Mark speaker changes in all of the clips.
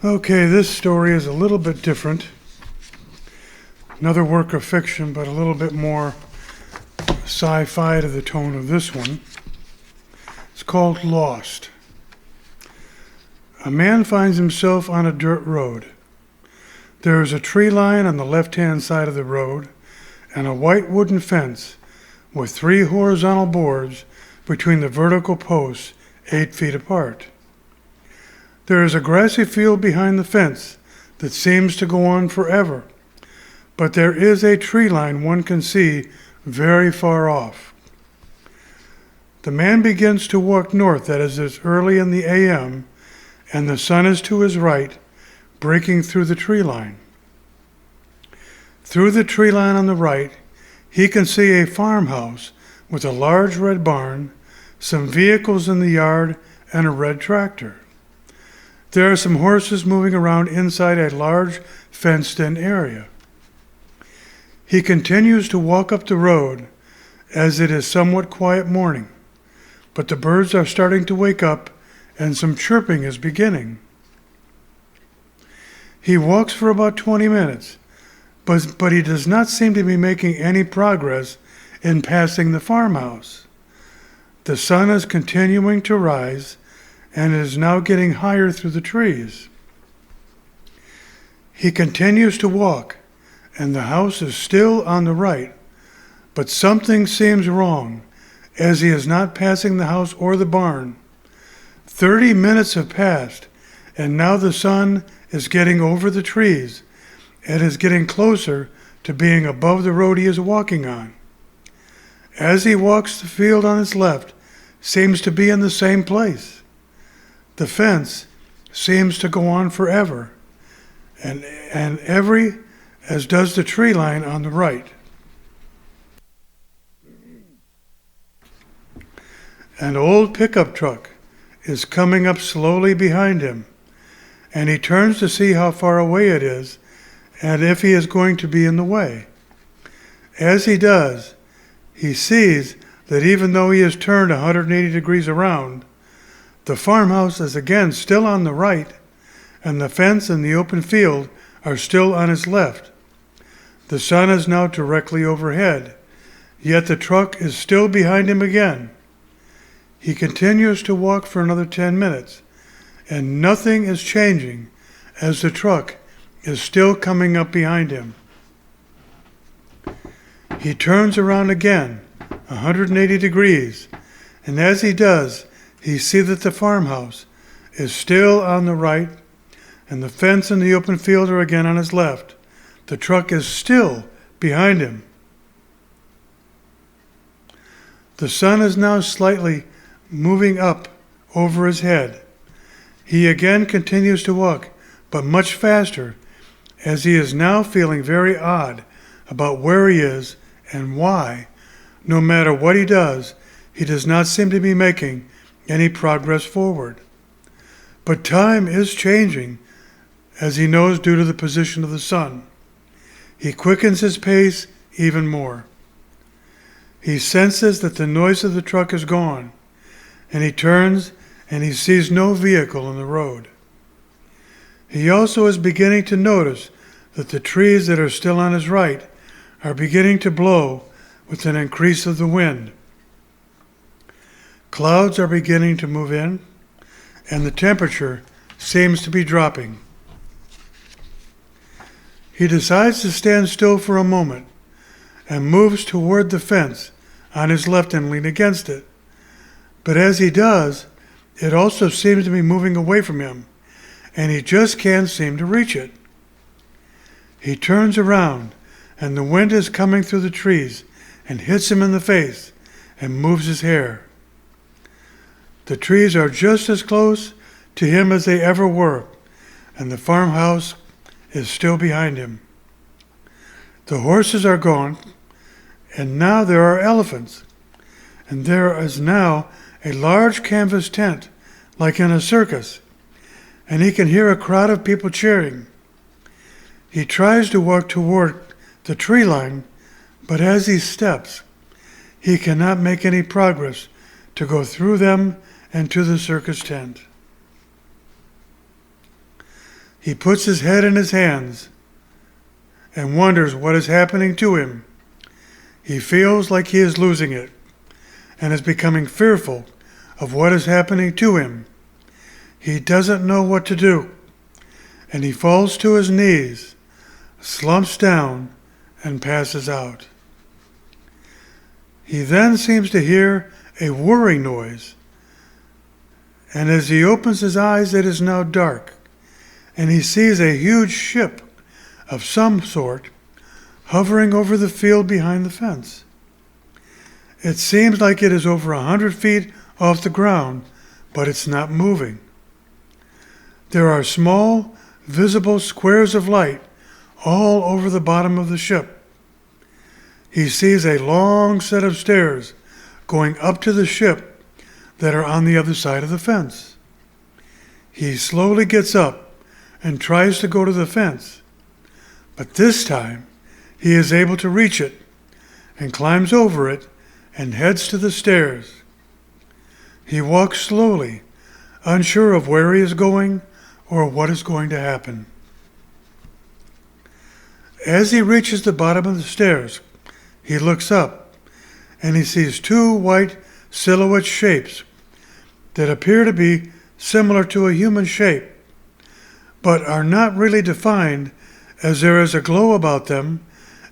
Speaker 1: Okay, this story is a little bit different. Another work of fiction, but a little bit more sci-fi to the tone of this one. It's called Lost. A man finds himself on a dirt road. There is a tree line on the left-hand side of the road and a white wooden fence with 3 horizontal boards between the vertical posts 8 feet apart. There is a grassy field behind the fence that seems to go on forever, but there is a tree line one can see very far off. The man begins to walk north, that is, it's early in the a.m., and the sun is to his right, breaking through the tree line. Through the tree line on the right, he can see a farmhouse with a large red barn, some vehicles in the yard, and a red tractor. There are some horses moving around inside a large fenced-in area. He continues to walk up the road as it is somewhat quiet morning, but the birds are starting to wake up and some chirping is beginning. He walks for about 20 minutes, but he does not seem to be making any progress in passing the farmhouse. The sun is continuing to rise and is now getting higher through the trees. He continues to walk, and the house is still on the right, but something seems wrong as he is not passing the house or the barn. 30 minutes have passed, and now the sun is getting over the trees and is getting closer to being above the road he is walking on. As he walks, the field on his left seems to be in the same place. The fence seems to go on forever, and as does the tree line on the right. An old pickup truck is coming up slowly behind him, and he turns to see how far away it is and if he is going to be in the way. As he does, he sees that even though he has turned 180 degrees around, the farmhouse is again still on the right, and the fence and the open field are still on his left. The sun is now directly overhead, yet the truck is still behind him again. He continues to walk for another 10 minutes, and nothing is changing as the truck is still coming up behind him. He turns around again, 180 degrees, and as he does, he sees that the farmhouse is still on the right, and the fence and the open field are again on his left. The truck is still behind him. The sun is now slightly moving up over his head. He again continues to walk, but much faster, as he is now feeling very odd about where he is and why, no matter what he does not seem to be making any progress forward. But time is changing, as he knows due to the position of the sun. He quickens his pace even more. He senses that the noise of the truck is gone, and he turns and he sees no vehicle on the road. He also is beginning to notice that the trees that are still on his right are beginning to blow with an increase of the wind. Clouds are beginning to move in, and the temperature seems to be dropping. He decides to stand still for a moment and moves toward the fence on his left and lean against it. But as he does, it also seems to be moving away from him, and he just can't seem to reach it. He turns around, and the wind is coming through the trees and hits him in the face and moves his hair. The trees are just as close to him as they ever were, and the farmhouse is still behind him. The horses are gone, and now there are elephants, and there is now a large canvas tent, like in a circus, and he can hear a crowd of people cheering. He tries to walk toward the tree line, but as he steps, he cannot make any progress to go through them and to the circus tent. He puts his head in his hands and wonders what is happening to him. He feels like he is losing it and is becoming fearful of what is happening to him. He doesn't know what to do, and he falls to his knees, slumps down, and passes out. He then seems to hear a whirring noise, and as he opens his eyes, it is now dark, and he sees a huge ship of some sort hovering over the field behind the fence. It seems like it is over 100 feet off the ground, but it's not moving. There are small, visible squares of light all over the bottom of the ship. He sees a long set of stairs going up to the ship that are on the other side of the fence. He slowly gets up and tries to go to the fence, but this time he is able to reach it and climbs over it and heads to the stairs. He walks slowly, unsure of where he is going or what is going to happen. As he reaches the bottom of the stairs, he looks up and he sees two white silhouette shapes that appear to be similar to a human shape, but are not really defined, as there is a glow about them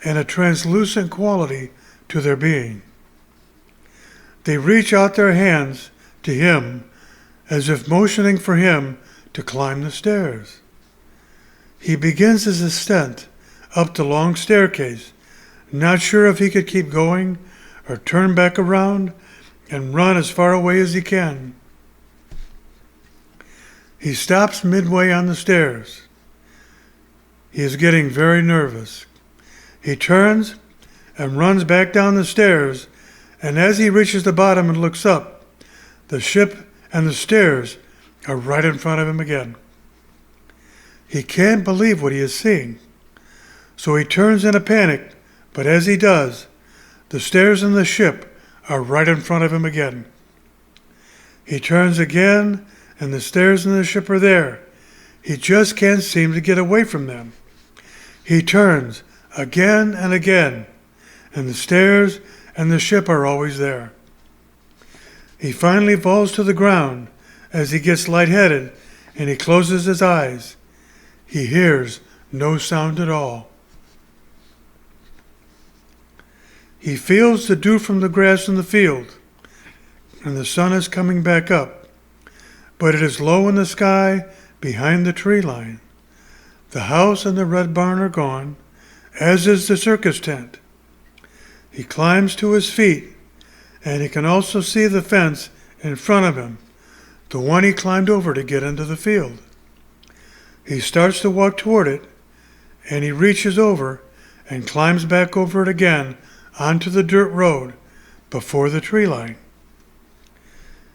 Speaker 1: and a translucent quality to their being. They reach out their hands to him as if motioning for him to climb the stairs. He begins his ascent up the long staircase, not sure if he could keep going or turn back around and run as far away as he can. He stops midway on the stairs. He is getting very nervous. He turns and runs back down the stairs, and as he reaches the bottom and looks up, the ship and the stairs are right in front of him again. He can't believe what he is seeing, so he turns in a panic, but as he does, the stairs and the ship are right in front of him again. He turns again, and the stairs and the ship are there. He just can't seem to get away from them. He turns again and again, and the stairs and the ship are always there. He finally falls to the ground as he gets lightheaded, and he closes his eyes. He hears no sound at all. He feels the dew from the grass in the field, and the sun is coming back up, but it is low in the sky behind the tree line. The house and the red barn are gone, as is the circus tent. He climbs to his feet, and he can also see the fence in front of him, the one he climbed over to get into the field. He starts to walk toward it, and he reaches over and climbs back over it again onto the dirt road before the tree line.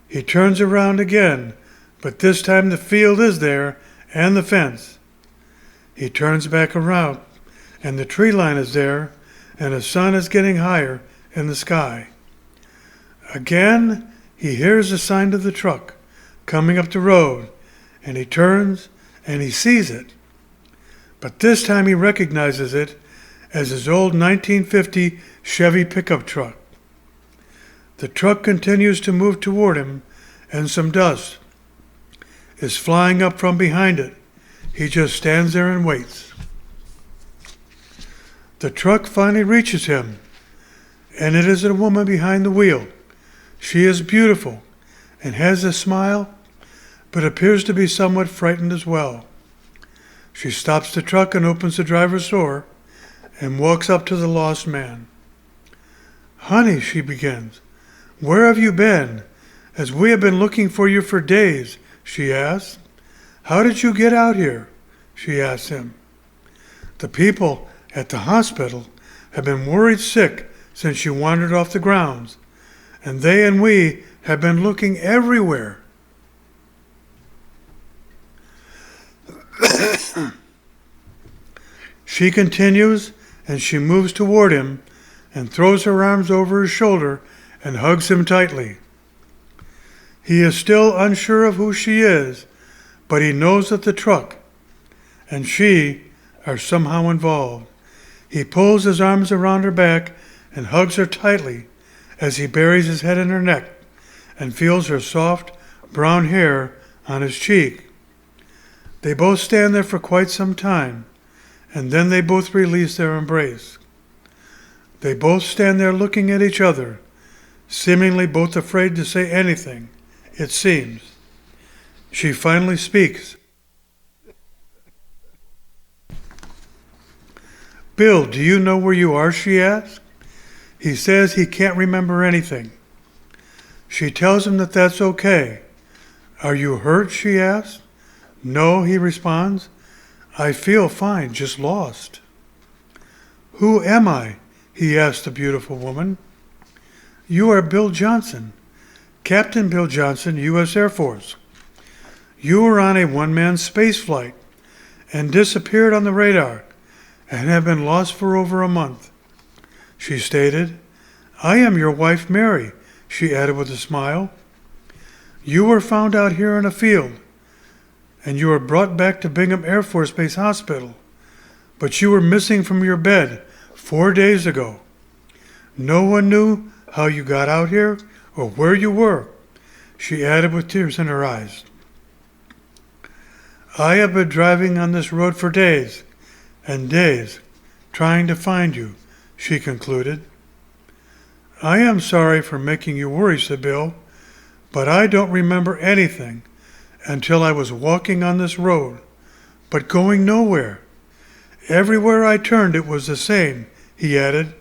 Speaker 1: He turns around again, but this time the field is there and the fence. He turns back around, and the tree line is there, and the sun is getting higher in the sky. Again, he hears the sound of the truck coming up the road, and he turns and he sees it. But this time he recognizes it as his old 1950 Chevy pickup truck. The truck continues to move toward him, and some dust is flying up from behind it. He just stands there and waits. The truck finally reaches him, and it is a woman behind the wheel. She is beautiful and has a smile, but appears to be somewhat frightened as well. She stops the truck and opens the driver's door and walks up to the lost man. "Honey," she begins, "where have you been? As we have been looking for you for days," she asks. "How did you get out here?" she asks him. "The people at the hospital have been worried sick since you wandered off the grounds, and they and we have been looking everywhere." She continues, and she moves toward him and throws her arms over his shoulder and hugs him tightly. He is still unsure of who she is, but he knows that the truck and she are somehow involved. He pulls his arms around her back and hugs her tightly as he buries his head in her neck and feels her soft brown hair on his cheek. They both stand there for quite some time, and then they both release their embrace. They both stand there looking at each other, seemingly both afraid to say anything, it seems. She finally speaks. "Bill, do you know where you are?" she asks. He says he can't remember anything. She tells him that that's okay. "Are you hurt?" she asks. "No," he responds. "I feel fine, just lost." "Who am I?" he asks the beautiful woman. "You are Bill Johnson, Captain Bill Johnson, U.S. Air Force. You were on a one-man space flight and disappeared on the radar and have been lost for over a month," she stated. "I am your wife, Mary," she added with a smile. "You were found out here in a field, and you were brought back to Bingham Air Force Base Hospital, but you were missing from your bed 4 days ago. No one knew how you got out here or where you were," she added with tears in her eyes. "I have been driving on this road for days and days, trying to find you," she concluded. "I am sorry for making you worry," said Bill, "but I don't remember anything until I was walking on this road, but going nowhere. Everywhere I turned it was the same," he added.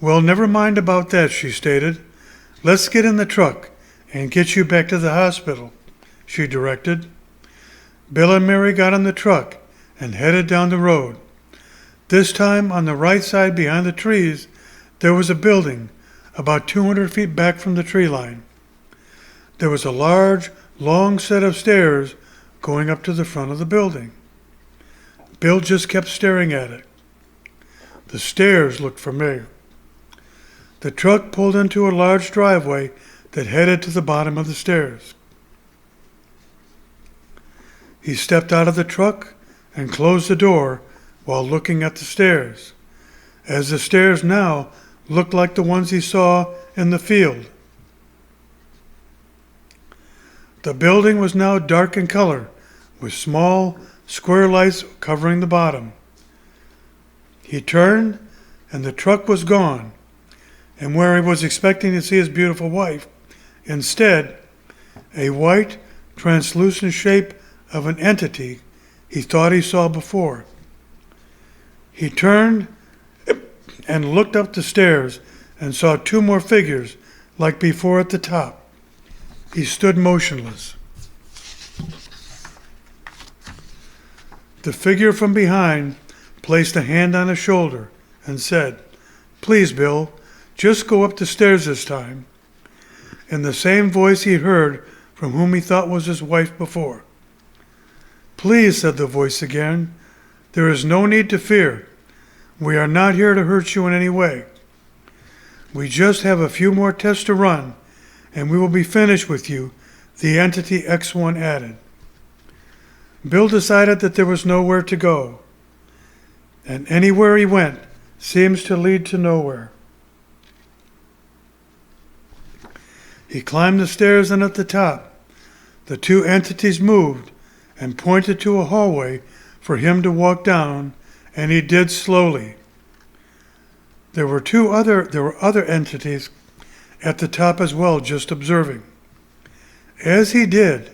Speaker 1: "Well, never mind about that," she stated. "Let's get in the truck and get you back to the hospital," she directed. Bill and Mary got in the truck and headed down the road. This time, on the right side behind the trees, there was a building about 200 feet back from the tree line. There was a large, long set of stairs going up to the front of the building. Bill just kept staring at it. The stairs looked familiar. The truck pulled into a large driveway that headed to the bottom of the stairs. He stepped out of the truck and closed the door while looking at the stairs, as the stairs now looked like the ones he saw in the field. The building was now dark in color, with small, square lights covering the bottom. He turned, and the truck was gone, and where he was expecting to see his beautiful wife, instead, a white, translucent shape of an entity he thought he saw before. He turned and looked up the stairs and saw 2 more figures like before at the top. He stood motionless. The figure from behind placed a hand on his shoulder and said, "Please, Bill, just go up the stairs this time," in the same voice he heard from whom he thought was his wife before. "Please," said the voice again, "there is no need to fear. We are not here to hurt you in any way. We just have a few more tests to run, and we will be finished with you," the entity X1 added. Bill decided that there was nowhere to go, and anywhere he went seems to lead to nowhere. He climbed the stairs, and at the top, the 2 entities moved and pointed to a hallway for him to walk down, and he did slowly. There were other entities at the top as well, just observing. As he did,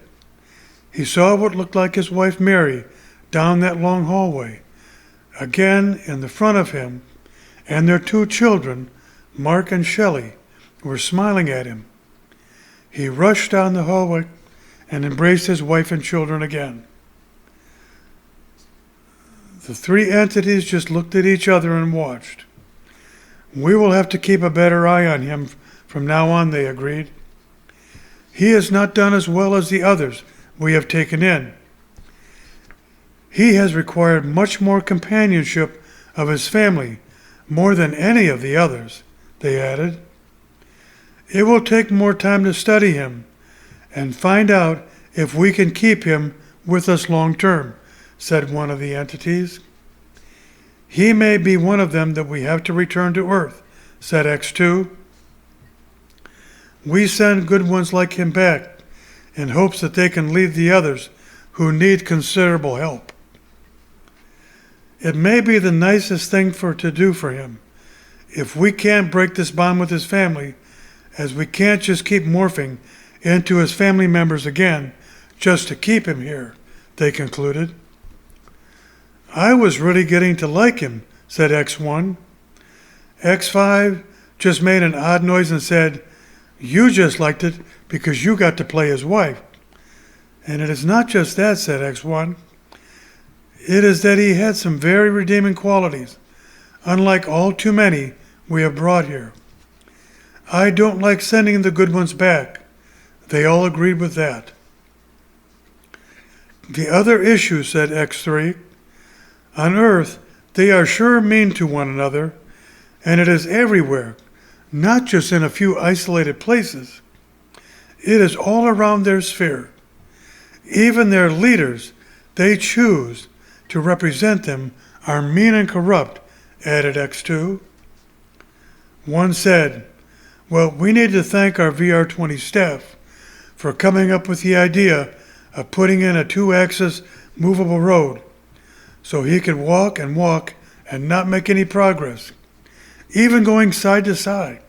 Speaker 1: he saw what looked like his wife Mary down that long hallway, again in the front of him, and their 2 children, Mark and Shelley, were smiling at him. He rushed down the hallway and embraced his wife and children again. The 3 entities just looked at each other and watched. "We will have to keep a better eye on him from now on," they agreed. "He has not done as well as the others we have taken in. He has required much more companionship of his family, more than any of the others," they added. "It will take more time to study him and find out if we can keep him with us long term, said one of the entities. He may be one of them that we have to return to Earth, said X2. We send good ones like him back in hopes that they can lead the others who need considerable help. It may be the nicest thing to do for him. If we can't break this bond with his family, as we can't just keep morphing into his family members again just to keep him here, they concluded. I was really getting to like him, said X1. X5 just made an odd noise and said, you just liked it because you got to play his wife. And it is not just that, said X1. It is that he had some very redeeming qualities, unlike all too many we have brought here. I don't like sending the good ones back. They all agreed with that. The other issue, said X3, on Earth they are sure mean to one another, and it is everywhere, not just in a few isolated places. It is all around their sphere. Even their leaders they choose to represent them are mean and corrupt, added X2. One said, well, we need to thank our VR20 staff for coming up with the idea of putting in a 2-axis movable road so he could walk and not make any progress, even going side to side.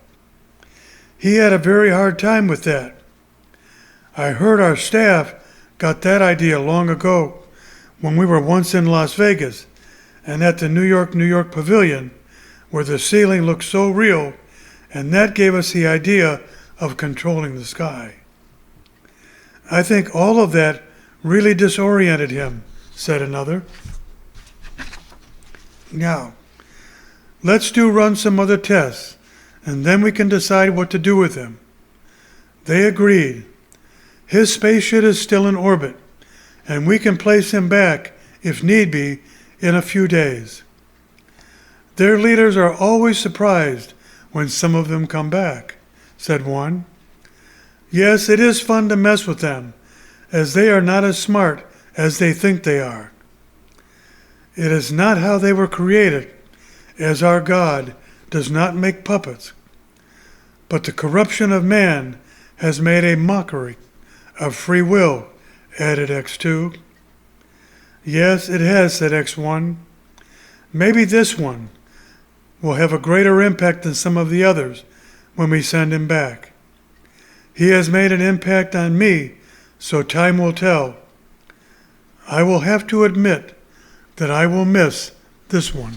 Speaker 1: He had a very hard time with that. I heard our staff got that idea long ago when we were once in Las Vegas and at the New York Pavilion where the ceiling looked so real, and that gave us the idea of controlling the sky. I think all of that really disoriented him, said another. Now, let's run some other tests, and then we can decide what to do with him. They agreed. His spaceship is still in orbit, and we can place him back, if need be, in a few days. Their leaders are always surprised when some of them come back, said one. Yes, it is fun to mess with them, as they are not as smart as they think they are. It is not how they were created, as our God does not make puppets. But the corruption of man has made a mockery of free will, added X2. Yes, it has, said X1. Maybe this one will have a greater impact than some of the others when we send him back. He has made an impact on me, so time will tell. I will have to admit that I will miss this one.